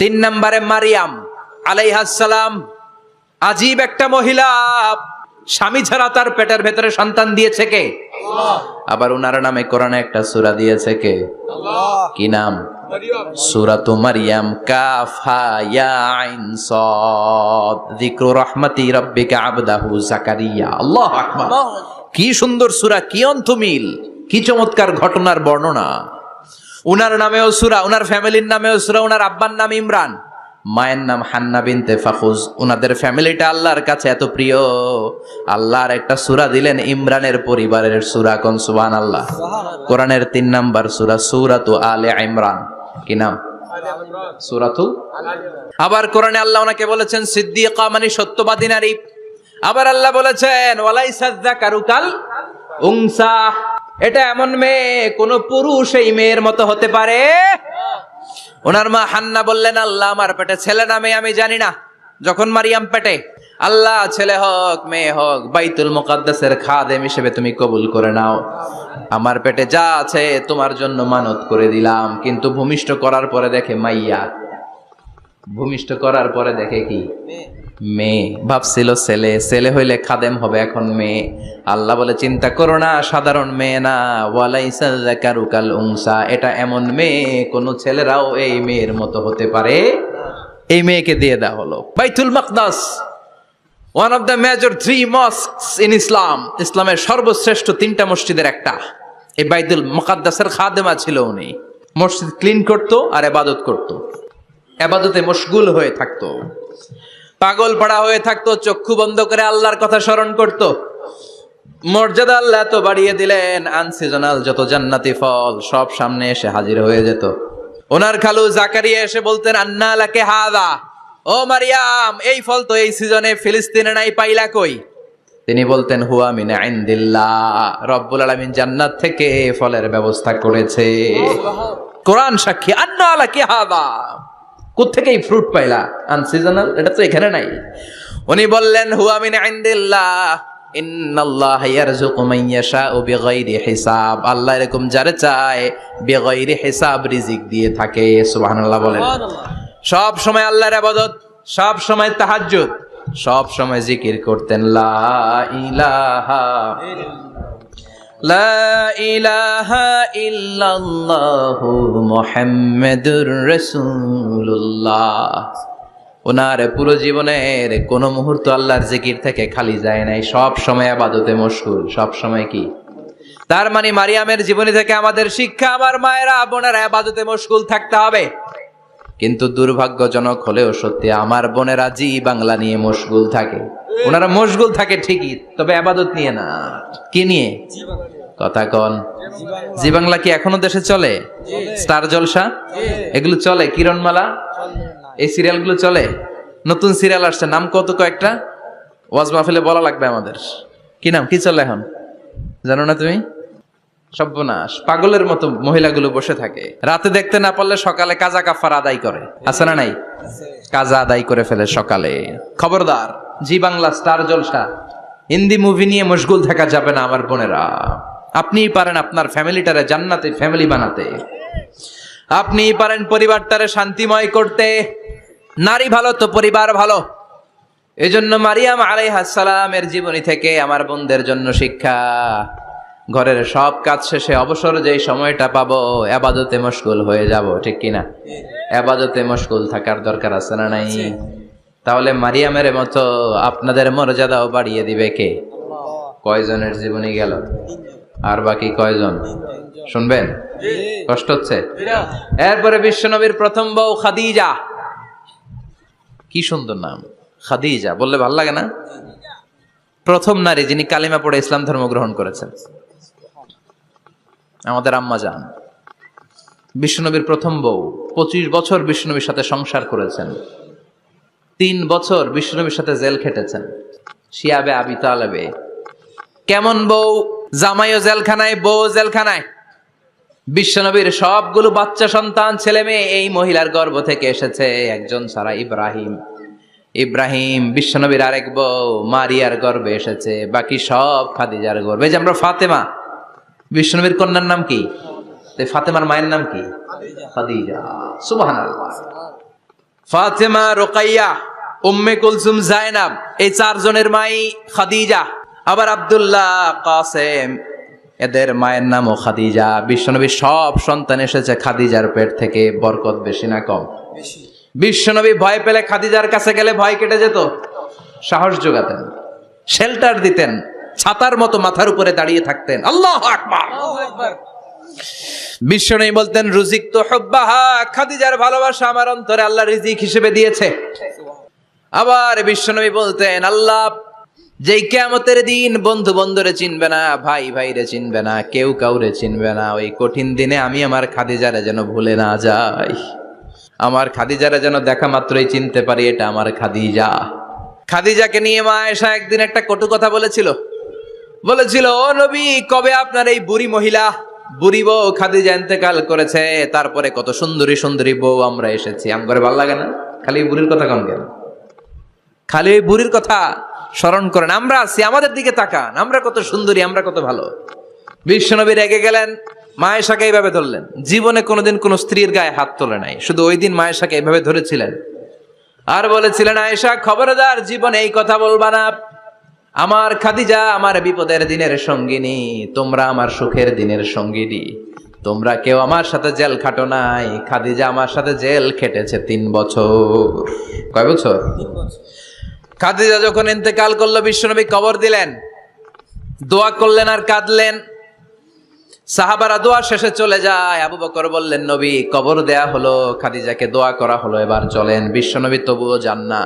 তিন নম্বরে মারিয়াম আলাইহিস সালাম, আজীব একটা মহিলা, স্বামী ছাড়া তার পেটের ভেতরে সন্তান দিয়েছে কে? আবার উনার নামে কোরআনে একটা সূরা দিয়েছে কে? কি নাম? সূরাতু মারইয়াম। কাফ হা ইয়া আইন সাদ, যিকরু রাহমাতি রাব্বিকা আবদাহু জাকারিয়া। আল্লাহু আকবার। কি সুন্দর সূরা, কি অন্তমিল, কি চমৎকার ঘটনার বর্ণনা। উনার নামেও সূরা, উনার ফ্যামিলির নামেও সূরা। উনার আব্বার নাম ইমরান, মায়ের নাম হান্না বিনতে ফাখুজ। উনাদের ফ্যামিলিটা আল্লাহর কাছে এত প্রিয়, আল্লাহর একটা সূরা দিলেন ইমরানের পরিবারের সূরা। কোন সুবহানাল্লাহ। কোরআনের 3 নাম্বার সূরা, সূরাতু আলে ইমরান। কি নাম? সূরাতু। আবার কোরআনে আল্লাহ ওনাকে বলেছেন সিদ্দিকা, মানে সত্যবাদী নারী। আবার আল্লাহ বলেছেন ওয়ালাইসা যাকারু কাল উনসা, এটা এমন মেয়ে কোন পুরুষ এই মেয়ের মতো হতে পারে? ওনার মা হান্না বললেন, আল্লাহ আমার পেটে ছেলে না মেয়ে আমি জানি না। যখন মারিয়াম পেটে, আল্লাহ ছেলে হোক মেয়ে হোক বাইতুল মুকাদ্দাসের খাদেম হিসেবে তুমি কবুল করে নাও। আমার পেটে যা আছে তোমার জন্য মানত করে দিলাম। কিন্তু ভূমিষ্ঠ করার পরে দেখে মাইয়া, ভূমিষ্ঠ করার পরে দেখে কি? মেয়ে। ভাবছিল ছেলে, ছেলে হইলে খাদেম হবে, এখন মেয়ে। আল্লাহ বলে চিন্তা করো না, সাধারণ মেয়ে না। ওয়ালাইসা যাকারু কাল উনসা, এটা এমন মেয়ে কোন ছেলেরাও এই মেয়ের মতো হতে পারে। এই মেয়েকে দিয়ে দেওয়া হলো বাইতুল মাকদাস, one of the major 3 mosques in Islam. ইসলামের সর্বশ্রেষ্ঠ 3টা মসজিদের একটা। এই বাইতুল মুকাদ্দাসের খাদেমা ছিল উনি। মসজিদ ক্লিন করতো আর ইবাদত করতো, ইবাদতে মশগুল হয়ে থাকতো, পাগল পাড়া হয়ে থাকতো, চক্ষু বন্ধ করে আল্লাহর কথা স্মরণ করত। মর্যাদা আল্লাহ তো বাড়িয়ে দিলেন, আনসিজনাল যত জান্নাতি ফল সব সামনে এসে হাজির হয়ে যেত। ওনার খালু জাকারিয়া এসে বলতেন আন্না লাকে হাদা, ও মারিয়াম এই ফল তো এই সিজনে ফিলিস্তিনে নাই, পাইলা কই? তিনি বলতেন হুয়া মিন ইনদিল্লাহ, রব্বুল আলামিন জান্নাত থেকে ফলের ব্যবস্থা করেছে। কোরআন সাক্ষী, আন্না লাকে হাদা, কোত্থেকে এই ফ্রুট পাইলা? আনসিজনাল, এটা তো এখানে নাই। উনি বললেন হুয়া মিন ইনদিল্লাহ, ইন্নাল্লাহা ইয়ারযুকু মান ইয়াশাউ বিগাইরি হিসাব। আল্লাহ এরকম যারে চায় বিগাইরি হিসাব রিজিক দিয়ে থাকে। সুবহানাল্লাহ বলেন। সব সময় আল্লাহর ইবাদত, সব সময় তাহাজ্জুদ, সব সময় জিকির করতেন লা ইলাহা লা ইলাহা ইল্লাল্লাহু মুহাম্মাদুর রাসূলুল্লাহ। ওনার পুরো জীবনের কোন মুহূর্ত আল্লাহর জিকির থেকে খালি যায় নাই, সব সময় ইবাদতে মশগুল, সব সময় কি? তার মানে মারিয়ামের জীবনী থেকে আমাদের শিক্ষা, আমার মায়েরা বোনেরা ইবাদতে মশগুল থাকতে হবে। কিন্তু দুর্ভাগ্যজনক হলেও সত্যি, আমার বোনেরা জি বাংলা নিয়ে মশগুল থাকে। ওনারা মশগুল থাকে ঠিকই, তবে ইবাদত নিয়ে না। কি নিয়ে? কথা কন। জি বাংলা কি এখনো দেশে চলে? স্টার জলসা এগুলো চলে? কিরণমালা, এই সিরিয়ালগুলো চলে? নতুন সিরিয়াল আসছে, নাম কত কয়েকটা, ওয়াজ মাহফিলে বলা লাগবে আমাদের। কি নাম, কি চলে এখন জানো না তুমি? সর্বনাশ, পাগলের মতো মহিলাগুলো বসে থাকে, রাতে দেখতে না পারলে সকালে কাজা কাফারা আদায় করে। আছে না নাই? কাজা আদায় করে ফেলে সকালে। খবরদার, জি বাংলা, স্টার জলসা, হিন্দি মুভি নিয়ে মশগুল থাকা যাবে না আমার বোনেরা। আপনিই পারেন আপনার ফ্যামিলিটারে জান্নাতে ফ্যামিলি বানাতে, আপনিই পারেন পরিবারটারে শান্তিময় করতে। নারী ভালো তো পরিবার ভালো। এজন্য মারিয়াম আলাইহিস সালামের জীবনী থেকে আমার বোনদের জন্য শিক্ষা, ঘরের সব কাজ শেষে অবসর যেই সময়টা পাবো ইবাদতে মশগুল হয়ে যাব, ঠিক কিনা? ইবাদতে মশগুল থাকার দরকার আছে না নাই? তাহলে মারিয়ামের মতো আপনাদের মর্যাদাও বাড়িয়ে দিবে কে? কয়জনের জীবনী গেল? আর বাকি কয়জন শুনবেন? কষ্ট হচ্ছে? এরপরে বিশ্বনবীর প্রথম বউ খাদিজা। কি সুন্দর নাম, খাদিজা বললে ভাল লাগে না? প্রথম নারী যিনি কালিমা পড়ে ইসলাম ধর্ম গ্রহণ করেছেন, আমাদের আম্মা জান। বিশ্বনবীর প্রথম বউ, 25 বছর বিশ্বনবীর সাথে সংসার করেছেন, 3 বছর বিশ্বনবীর সাথে জেল খেটেছেন, শিয়াবে আবি তালেবে। কেমন বউ? জামাইও জেলখানায়, বউ জেলখানায়। বিশ্বনবীর সবগুলো বাচ্চা সন্তান, ছেলে মেয়ে এই মহিলার গর্ভ থেকে এসেছে, একজন ছাড়া, ইব্রাহিম। ইব্রাহিম বিশ্বনবীর আরেক বউ মারিয়ার গর্ভে এসেছে, বাকি সব খাদিজার গর্ভে। যে আমরা ফাতেমা, বিশ্বনবীর কন্যার নাম কি? ফাতেমার মায়ের নাম কি? খাদিজা। সুবহানাল্লাহ। ফাতেমা, রুকাইয়া, উম্মে কুলসুম, জায়নাব, এই চারজনের মাই খাদিজা। আবার আব্দুল্লাহ, কাসেম, এদের মায়ের নামও খাদিজা। বিশ্বনবীর সব সন্তান এসেছে খাদিজার পেট থেকে। বরকত বেশি না কম? বিশ্বনবী ভয় পেলে খাদিজার কাছে গেলে ভয় কেটে যেত। সাহস যোগাতেন, শেল্টার দিতেন, ছাতার মতো মাথার উপরে দাঁড়িয়ে থাকতেন। আল্লাহু আকবার। বিশ্বনবী বলতেন, রুজিক তো হুব্বাহা, খাদিজার ভালোবাসা আমার অন্তরে আল্লাহ রিজিক হিসেবে দিয়েছে। আবার বিশ্বনবী বলতেন, আল্লাহ যেই কিয়ামতের দিন বন্ধু বন্ধুরে চিনবে না, ভাই ভাইরে চিনবে না, কেউ কাউরে চিনবে না, ওই কঠিন দিনে আমি আমার খাদিজারে যেন ভুলে না যাই, আমার খাদিজারে যেন দেখা মাত্রই চিনতে পারি এটা আমার খাদিজা। খাদিজাকে নিয়ে মা আয়েশা একদিন একটা কটু কথা বলেছিল। ও নবী, কবে আপনার এই বুড়ি মহিলা, বুড়ি বউ খাদিজা ইন্তেকাল করেছে, তারপরে কত সুন্দরী সুন্দরী বউ আমরা এসেছি, আমগরে ভালো লাগে না? খালি বুড়ির কথা কম কেন? খালি ওই বুড়ির কথা স্মরণ করেন। আমরা আছি, আমাদের দিকে তাকান, আমরা কত সুন্দরী, আমরা কত ভালো। বিশ্বনবী রেগে গেলেন, মা আয়েশাকে এইভাবে ধরলেন। জীবনে কোনোদিন কোন স্ত্রীর গায়ে হাত তোলে নাই, শুধু ওই দিন মা আয়েশাকে এইভাবে ধরেছিলেন আর বলেছিলেন, আয়েশা খবরদার জীবনে এই কথা বলবা না, আমার খাদিজা আমার বিপদের দিনের সঙ্গিনী, তোমরা আমার সুখের দিনের সঙ্গিনী, তোমরা কেউ আমার সাথে জেল খাটো নাই, খাদিজা আমার সাথে জেল খেটেছে 3 বছর। কয় বছর? 3 বছর। খাদিজা যখন ইন্তেকাল করলো, বিশ্বনবী কবর দিলেন, দোয়া করলেন আর কাঁদলেন। সাহাবারা দোয়া শেষে চলে যায়। আবু বকর বললেন, নবী কবর দেয়া হলো, খাদিজাকে দোয়া করা হলো, এবার চলেন। বিশ্বনবী তবুও যান না।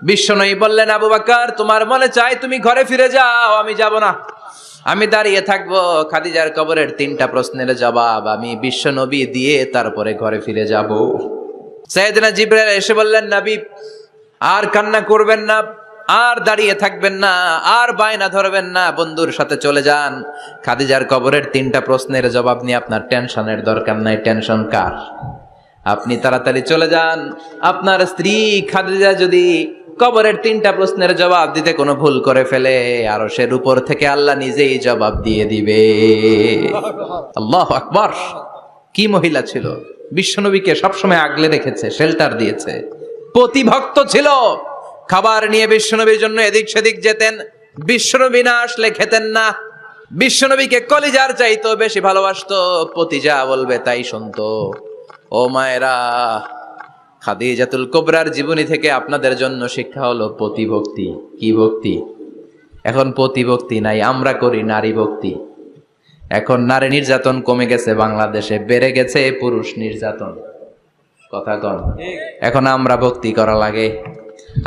বিশ্বনবী বললেন, আবু বকর তোমার মনে চাই তুমি ঘরে ফিরে যাও, আমি যাব না, আমি দাঁড়িয়ে থাকবো। খাদিজার কবরের 3টা প্রশ্নের জবাব আমি বিশ্বনবী দিয়ে তারপরে ঘরে ফিরে যাব। সাইয়েদনা জিবরাইল এসে বললেন, নবী আর কান্না করবেন না, আর দাঁড়িয়ে থাকবেন না, আর বায়না ধরবেন না, বন্ধুর সাথে চলে যান। খাদিজার কবরের 3টা প্রশ্নের জবাব নিয়ে আপনার টেনশনের দরকার নাই। টেনশন কার? আপনি তাড়াতাড়ি চলে যান। আপনার স্ত্রী খাদিজা যদি কবরের 3টা প্রশ্নের জবাব দিতে কোনো ভুল করে ফেলে, আরশের উপর থেকে আল্লাহ নিজেই জবাব দিয়ে দিবে। আল্লাহু আকবার। কি মহিলা ছিল! বিশ্বনবীকে সবসময় আগলে রেখেছে, শেল্টার দিয়েছে, প্রতিভক্ত ছিল। খাবার নিয়ে বিশ্বনবীর জন্য এদিক সেদিক যেতেন, বিশ্বনবী না আসলে খেতেন না। বিশ্বনবীকে কলিজার চাইতো বেশি ভালোবাসতো, পতি যা বলবে তাই শুনতো। ও মায়েরা, খাদিজাতুল কুবরার জীবনী থেকে আপনাদের জন্য শিক্ষা হলো পতিভক্তি। কি ভক্তি? এখন পতিভক্তি নাই, আমরা করি নারী ভক্তি। এখন নারী নির্যাতন কমে গেছে বাংলাদেশে, বেড়ে গেছে পুরুষ নির্যাতন। কথা কন। এখন আমরা ভক্তি করা লাগে,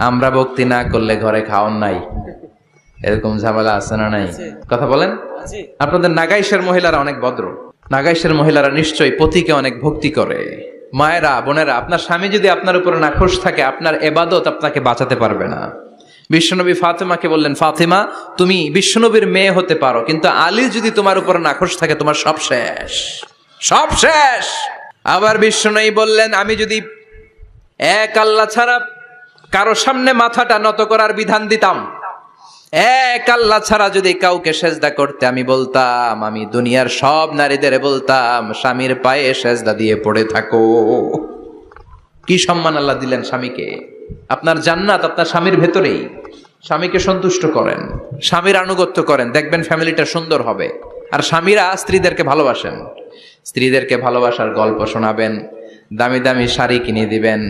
আমরা ভক্তি না করলে ঘরে খাওয়ান নাই, এরকম ঝামেলা আছে না নাই? কথা বলেন। আপনাদের নাগাইশের মহিলারা অনেক ভদ্র, নাগাইশের মহিলারা নিশ্চয়ই পতিকে অনেক ভক্তি করে। মায়েরা, বোনেরা, আপনার স্বামী যদি আপনার উপরে নাখোশ থাকে, আপনার এবাদত আপনাকে বাঁচাতে পারবে না। বিশ্বনবী ফাতেমাকে বললেন, ফাতেমা তুমি বিশ্বনবীর মেয়ে হতে পারো, কিন্তু আলী যদি তোমার উপরে নাখোশ থাকে, তোমার সব শেষ, সব শেষ। আবার বিশ্বনবী বললেন, আমি যদি এক আল্লাহ ছাড়া কারো সামনে মাথাটা নত করার বিধান দিতাম, এক আল্লাহ ছাড়া যদি কাউকে সেজদা করতে আমি বলতাম, আমি দুনিয়ার সব নারীদের বলতাম স্বামীর পায়ে সেজদা দিয়ে পড়ে থাকো। কি সম্মান আল্লাহ দিলেন স্বামীকে! আপনার জান্নাত আপনার স্বামীর ভেতরেই। স্বামীকে সন্তুষ্ট করেন, স্বামীর আনুগত্য করেন, দেখবেন ফ্যামিলিটা সুন্দর হবে। আর স্বামীরা স্ত্রীদেরকে ভালোবাসেন, স্ত্রীদেরকে ভালোবাসার গল্প শোনাবেন, দামি দামি শাড়ি কিনে দিবেন,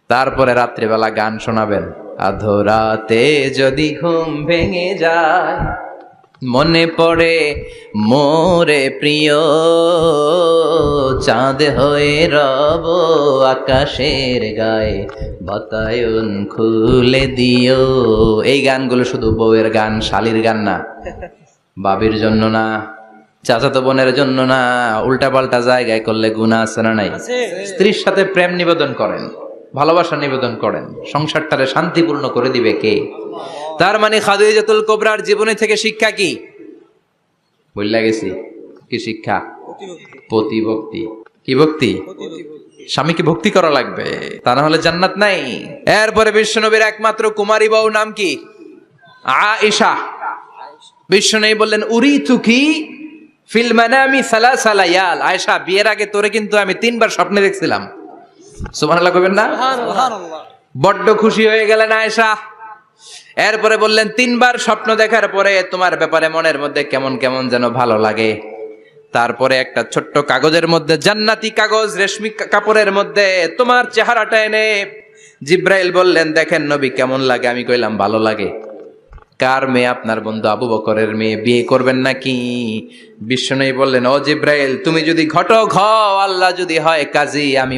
তারপরে রাত্রিবেলা গান শোনাবেন। আধরাতে যদি ঘুম ভেঙে যায়, মনে পড়ে মোরে প্রিয়, চাঁদ হয়ে রব আকাশের গায়ে, বাতায়ন খুলে দিও। এই গানগুলো শুধু বউয়ের গান, শালীর গান না, বাবির জন্য না, চাচাতো বোনের জন্য না। উল্টা পাল্টা জায়গায় করলে গুনাহ আছে না নাই? স্ত্রীর সাথে প্রেম নিবেদন করেন, ভালোবাসা নিবেদন করেন, সংসারটারে শান্তিপূর্ণ করে দিবে কে? তার মানে খাদিজাতুল কুবরার জীবনী থেকে শিক্ষা কি? বললা গেছি কি শিক্ষা? প্রতিভক্তি। কি ভক্তি? স্বামীকে ভক্তি করা লাগবে, তা না হলে জান্নাত নাই। এরপরে বিশ্বনবীর একমাত্র কুমারী বউ নাম কি? আয়েশা। বিশ্বনবী বললেন, উরিতুকি ফিল মানামি সালাসা লায়াল, আয়েশা বিয়ের আগে তোরে কিন্তু আমি 3 বার স্বপ্নে দেখছিলাম। সুবহানাল্লাহ কইবেন না? সুবহানাল্লাহ। বড্ড খুশি হয়ে গেলেন আয়েশা। এরপরে বললেন 3 বার স্বপ্ন দেখার পরে তোমার ব্যাপারে মনের মধ্যে কেমন কেমন যেন ভালো লাগে। তারপরে একটা ছোট্ট কাগজের মধ্যে, জান্নাতি কাগজ, রেশমি কাপড়ের মধ্যে তোমার চেহারাটা এনে জিব্রাইল বললেন, দেখেন নবী কেমন লাগে। আমি কইলাম ভালো লাগে। কার মেয়ে? আপনার বন্ধু আবু বকরের মেয়ে, বিয়ে করবেন নাকি? বিশ্বনবী বললেন, ও জিব্রাইল, তুমি যদি ঘটক হও, আল্লাহ যদি হয় কাজী, আমি